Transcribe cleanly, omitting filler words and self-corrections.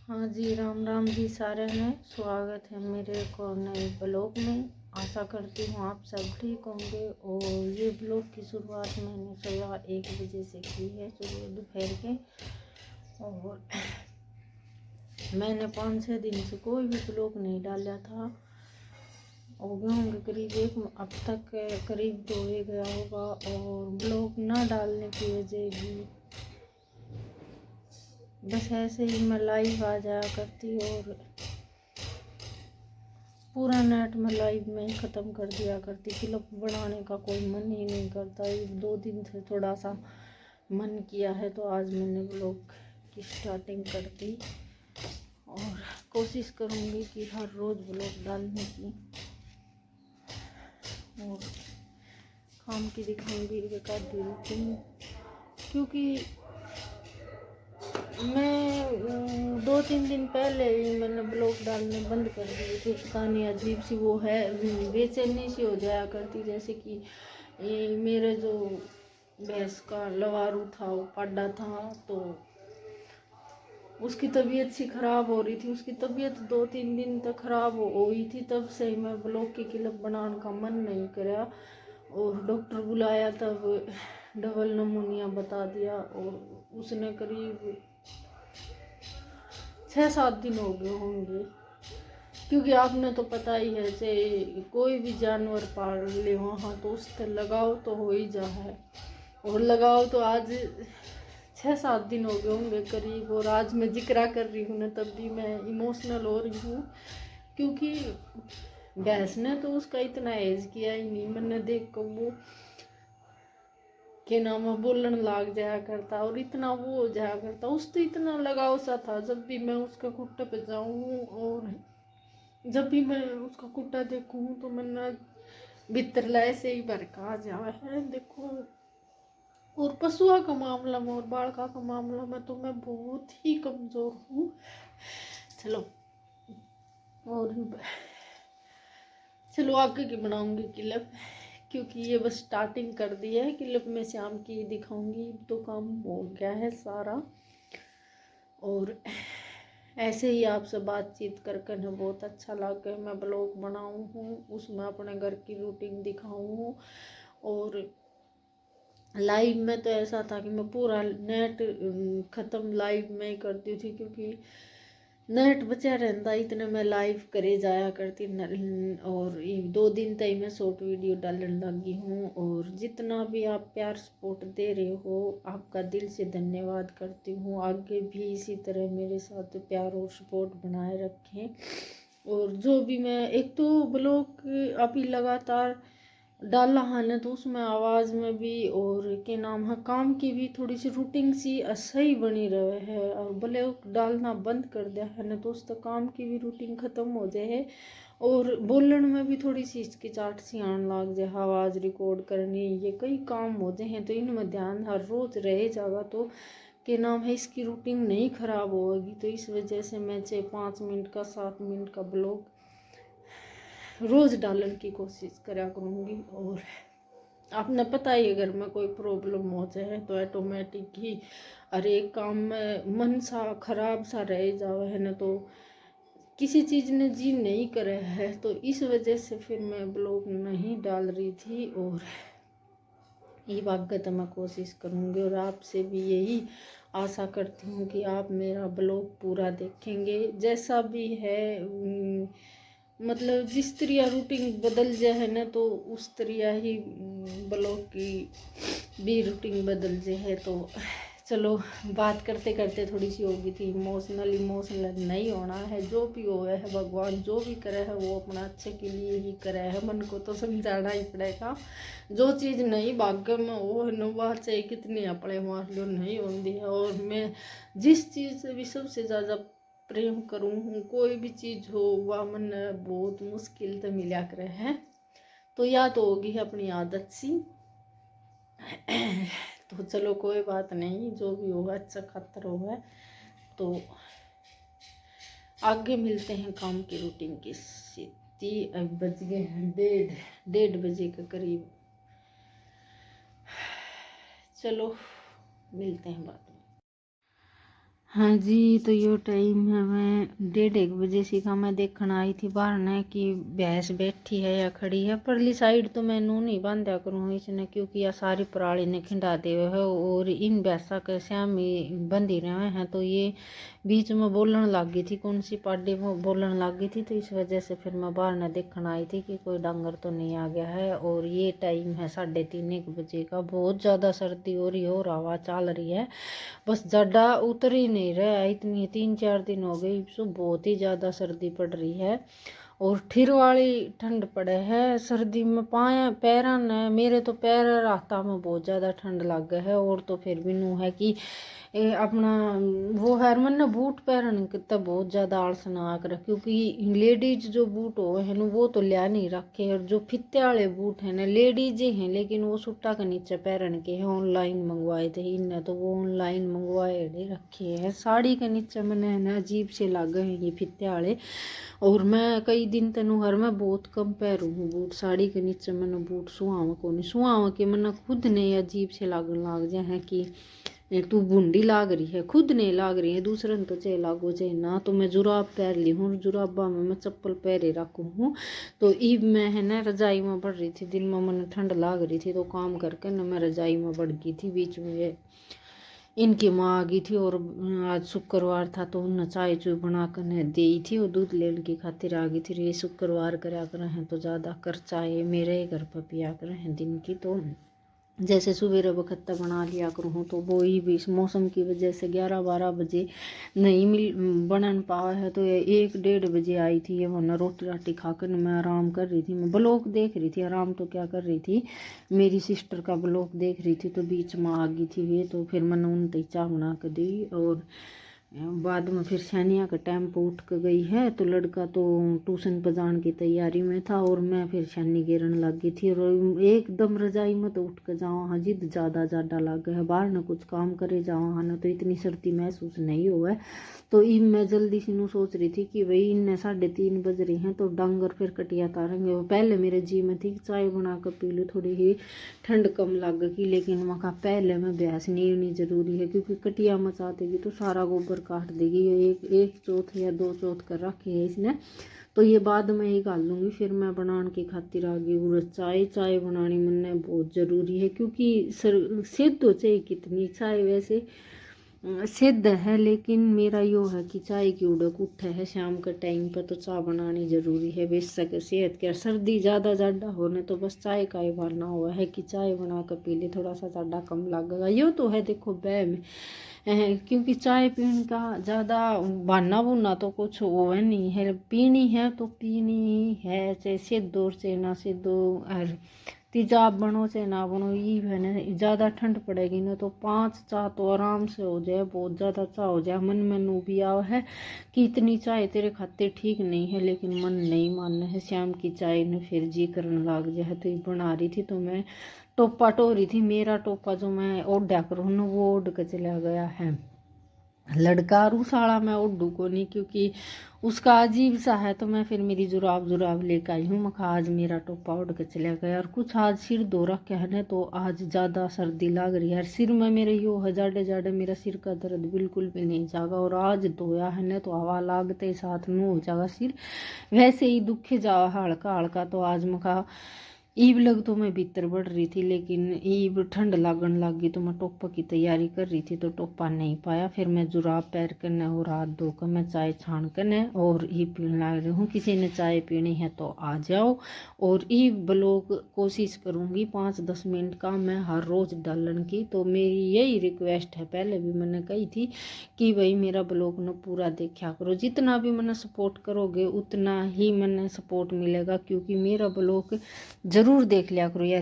हाँ जी, राम राम जी सारे में। स्वागत है मेरे एक और नए ब्लॉग में। आशा करती हूँ आप सब ठीक होंगे। और ये ब्लॉग की शुरुआत मैंने सुबह 1 बजे से की है, सुबह दोपहर के। और मैंने 5-6 दिन से कोई भी ब्लॉग नहीं डाला था। हो गए होंगे करीब एक अब तक, करीब 2 ही गया होगा। और ब्लॉग ना डालने की वजह भी बस ऐसे ही मैं लाइव आ जाया करती और पूरा नेट में लाइव में ही ख़त्म कर दिया करती। क्लिप बनाने का कोई मन ही नहीं करता। 1-2 दिन से थोड़ा सा मन किया है, तो आज मैंने ब्लॉग की स्टार्टिंग कर दी। और कोशिश करूँगी कि हर रोज़ ब्लॉग डालने की। और काम की दिखाऊँगी एक आधी रूटीन, क्योंकि मैं 2-3 दिन पहले ही मैंने ब्लॉग डालने बंद कर दिए थे। पता नहीं अजीब सी वो है, बेचैनी सी हो जाया करती। जैसे कि मेरे जो भैंस का लवारू था वो पाडा था, तो उसकी तबीयत सी ख़राब हो रही थी। उसकी तबीयत 2-3 दिन तक ख़राब हो रही थी। तब से ही मैं ब्लॉग की क्लिप बनाने का मन नहीं करा। और डॉक्टर बुलाया तब डबल नमूनिया बता दिया। और उसने करीब 6-7 दिन हो गए होंगे। क्योंकि आपने तो पता ही है, चाहे कोई भी जानवर पाल ले वहाँ तो उससे लगाव तो हो ही जा है। और लगाव तो आज 6-7 दिन हो गए होंगे करीब। और आज मैं जिक्र कर रही हूँ ना, तब भी मैं इमोशनल हो रही हूँ। क्योंकि भैंस ने तो उसका इतना एज किया ही नहीं। मैंने देख कर वो के नाम बोलन लाग जाया करता और इतना वो हो जाया करता। उससे इतना लगाव सा था। जब भी मैं उसके खुट्टे पे जाऊँ और जब भी मैं उसका कुत्ता देखूँ तो मैंने भीतर लाए से ही भड़का जावा है। देखो, और पशुआ का मामला में और बालका का मामला में तो मैं बहुत ही कमज़ोर हूँ। चलो, और चलो आगे की बनाऊंगी क्लिप, क्योंकि ये बस स्टार्टिंग कर दी है। क्लिप में शाम की दिखाऊंगी तो काम हो गया है सारा। और ऐसे ही आपसे बातचीत करके ना बहुत अच्छा लगा। मैं ब्लॉग बनाऊँ हूँ, उसमें अपने घर की रूटीन दिखाऊँ हूँ। और लाइव में तो ऐसा था कि मैं पूरा नेट ख़त्म लाइव में ही करती थी, क्योंकि नेट बचा रहता इतने मैं लाइव करे जाया करती। और 2 दिन तक मैं शॉर्ट वीडियो डालने लगी हूँ। और जितना भी आप प्यार सपोर्ट दे रहे हो, आपका दिल से धन्यवाद करती हूँ। आगे भी इसी तरह मेरे साथ प्यार और सपोर्ट बनाए रखें। और जो भी मैं एक तो ब्लॉग अभी लगातार डाला है ना, तो उसमें आवाज़ में भी और के नाम है काम की भी थोड़ी सी रूटीन सी सही बनी रहे है। और ब्लॉग डालना बंद कर दिया है ना, तो उस तक काम की भी रूटीन ख़त्म हो जाए है। और बोलने में भी थोड़ी सी हिचकिचाहट सी आने लग जाए। आवाज़ रिकॉर्ड करनी, ये कई काम हो जाए हैं, तो इनमें ध्यान हर रोज़ रह जाएगा तो के नाम है इसकी रूटीन नहीं ख़राब होगी। तो इस वजह से मैं चाहे 5 मिनट का 7 मिनट का ब्लॉग रोज़ डालने की कोशिश करा करूँगी। और आपने पता ही, अगर में कोई प्रॉब्लम हो जाए तो ऑटोमेटिक ही हर एक काम में मन सा खराब सा रह जावे है ना, तो किसी चीज़ ने जी नहीं करे है। तो इस वजह से फिर मैं ब्लॉग नहीं डाल रही थी। और ये बात तो मैं कोशिश करूँगी। और आपसे भी यही आशा करती हूँ कि आप मेरा ब्लॉग पूरा देखेंगे। जैसा भी है मतलब जिस तरह रूटीन बदल जाए है ना, तो उस तरह ही ब्लॉग की भी रूटीन बदल जाए है। तो चलो, बात करते करते थोड़ी सी होगी थी इमोशनल नहीं होना है। जो भी हो है, भगवान जो भी करे है वो अपना अच्छे के लिए ही करे है। मन को तो समझाना ही पड़ेगा। जो चीज़ नहीं भाग्य में वो है न, वह चाहे कितनी अपने मार लो नहीं होती है। और मैं जिस चीज़ से भी सबसे ज़्यादा प्रेम करूँ, कोई भी चीज़ हो, वह मन बहुत मुश्किल से मिला करे है। तो या तो होगी अपनी आदत सी। तो चलो कोई बात नहीं, जो भी होगा अच्छा खातर होगा। तो आगे मिलते हैं काम की रूटीन की स्थिति। अब बज गए हैं 1:30 बजे के करीब। चलो मिलते हैं बाद में। हाँ जी, तो यो टाइम है, मैं 1:30 सीखा मैं देखण आई थी बाहर ने कि भैंस बैठी है या खड़ी है। परली साइड तो मैं नू नहीं बांधा करूँ इसने, क्योंकि यह सारी पराली ने खिंडा दे हुए है और इन भैंसा के श्याम ही बंधी रहे हैं। तो ये बीच में बोलने लग गई थी, कौन सी पार्टी में बोलने लग गई थी, तो इस वजह से फिर मैं बाहर ने देखण आई थी कि कोई डांगर तो नहीं आ गया है। और ये टाइम है 3:30-1 बजे का। बहुत ज़्यादा सर्दी हो रही है और हवा चल रही है, बस ज़्यादा उतर ही नहीं रहा है। इतनी 3-4 दिन हो गई, सो बहुत ही ज़्यादा सर्दी पड़ रही है और ठिर वाली ठंड पड़े है सर्दी में। पाया पैरों ने मेरे तो पैर रास्ता में बहुत ज़्यादा ठंड लग गई है। और तो फिर भी नू है कि अपना वो हरमन ने बूट पहन कितना बहुत ज़्यादा आलस ना कर, क्योंकि लेडीज जो बूट हो है ना वो तो लिया नहीं रखे, और जो फित्ते वाले बूट हैं ना लेडीज ही हैं, लेकिन वो सुट्टा के नीचे पहन के हैं। ऑनलाइन मंगवाए थे इनने, तो वो ऑनलाइन मंगवाए नहीं रखे हैं। साड़ी के नीचे मैंने ना अजीब से लग गए हैं ये फित्ते वाले। और मैं कई दिन तेनू हर मैं बहुत कम पैरू हूँ बूट, साड़ी के नीचे मैंने बूट सुहाव को नहीं सुहाव के मैंने खुद ने अजीब से लगन लग जाए हैं कि तू बूंदी लाग रही है, खुद नहीं लाग रही है, दूसरे ने तो चाहे लागो चाहे ना। तो मैं जुराब पहन ली हूँ, जुराबा में मैं चप्पल पहरे रखू हूँ। तो ईब मैं है ना रजाई में बढ़ रही थी, दिन में मैंने ठंड लाग रही थी, तो काम करके ना मैं रजाई में बढ़ गई थी। बीच में इनकी माँ आ गई थी और आज शुक्रवार था तो उन्हें चाय चूय बना कर दी थी और दूध लेने की खातिर आ गई थी। ये शुक्रवार करा कर हैं तो ज़्यादा कर चाय मेरे ही घर पर पिया कर हैं दिन की। तो जैसे सवेरे वक्त बना लिया करूँ, तो वो ही भी इस मौसम की वजह से 11-12 बजे नहीं बनन पावा है। तो ये 1-1:30 बजे आई थी ये, वरना रोटी राटी खाकर मैं आराम कर रही थी, मैं ब्लॉग देख रही थी। आराम तो क्या कर रही थी, मेरी सिस्टर का ब्लॉग देख रही थी। तो बीच में आ गई थी ये, तो फिर मैंने उन तक चाय बना कर दी। और बाद में फिर सैनिया का टाइम पर उठ कर गई है, तो लड़का तो ट्यूशन पर जाने की तैयारी में था और मैं फिर सैनी गिरन लग गई थी। और एकदम रजाई में तो उठ कर जाओ हाँ जिद ज़्यादा लग गया है, बाहर ना कुछ काम करे जाओ हाँ ना, तो इतनी सर्दी महसूस नहीं हुआ है। तो इन मैं जल्दी से नू सोच रही थी कि भाई इन्हें 3:30 बज रही हैं तो डांगर फिर कटिया तारेंगे। वो पहले मेरे जी में थी चाय बना कर पी लो, थोड़ी ही ठंड कम लग गई, लेकिन मैं कहा पहले मैं भैंस नहीं होनी ज़रूरी है, क्योंकि कटिया मचा देगी तो सारा गोबर काट देगी। एक चौथ या 2 चौथ कर रखे है इसने, तो ये बाद में ही गाल लूँगी। फिर मैं बनाने की खातिर आ गई और चाय बनानी मैंने बहुत ज़रूरी है, क्योंकि सिद्ध हो चाहे कितनी चाय वैसे सिद्ध है, लेकिन मेरा यो है कि चाय की उड़क उठे है शाम के टाइम पर, तो चाय बनानी ज़रूरी है। बेशक सेहत के सर्दी ज़्यादा होने तो बस चाय का ही बहाना हुआ है कि चाय बना कर पी ले, थोड़ा सा ज़्यादा कम लगेगा। यो तो है देखो बह में क्योंकि चाय पीने का ज़्यादा बहाना बुना तो कुछ वो है नहीं है, पीनी है तो पीनी ही है, चाहे सिद्ध हो चाहे ना सिद्ध हो, तेजाब बनो चाहे ना बनो। ये है ना ज़्यादा ठंड पड़ेगी ना तो 5 चाय तो आराम से हो जाए, बहुत ज़्यादा चाय हो जाए। मन में नू भी आवा है कि इतनी चाय तेरे खातिर ठीक नहीं है, लेकिन मन नहीं मानना है। शाम की चाय ने फिर जी करने लग जाए, तो ये बना रही थी तो मैं टोपा टो रही थी। मेरा टोपा जो मैं ओढ़ा करूँ ना वो ओढ़ के चला गया है लड़का, रूसाड़ा में उड्डू को नहीं, क्योंकि उसका अजीब सा है। तो मैं फिर मेरी जुराब लेकर आई हूँ, मैं आज मेरा टोपा उड़ के चला गया। और कुछ आज सिर धो रखा है ना, तो आज ज़्यादा सर्दी लग रही है। सिर में मेरे यो है जाड़े मेरा सिर का दर्द बिल्कुल भी नहीं जागा, और आज धोया है ना तो हवा लागते ही साथ में हो जाएगा सिर, वैसे ही दुखे जावा हल्का हल्का। तो आज मैं ईब लग तो मैं भीतर बढ़ रही थी, लेकिन ईब ठंड लागन लग गई, तो मैं टोपा की तैयारी कर रही थी तो टोपा नहीं पाया। फिर मैं जुराब पैर करने और हाथ धोकर मैं चाय छान करने और ईब पीने लग रही हूँ। किसी ने चाय पीनी है तो आ जाओ। और ईब ब्लॉग कोशिश करूँगी 5-10 मिनट का मैं हर रोज़ डालने की, तो मेरी यही रिक्वेस्ट है। पहले भी मैंने कही थी कि भाई मेरा ब्लॉग न पूरा देखा करो, जितना भी मैंने सपोर्ट करोगे उतना ही मैंने सपोर्ट मिलेगा, क्योंकि मेरा ब्लॉग ज़रूर देख लिया करो यार।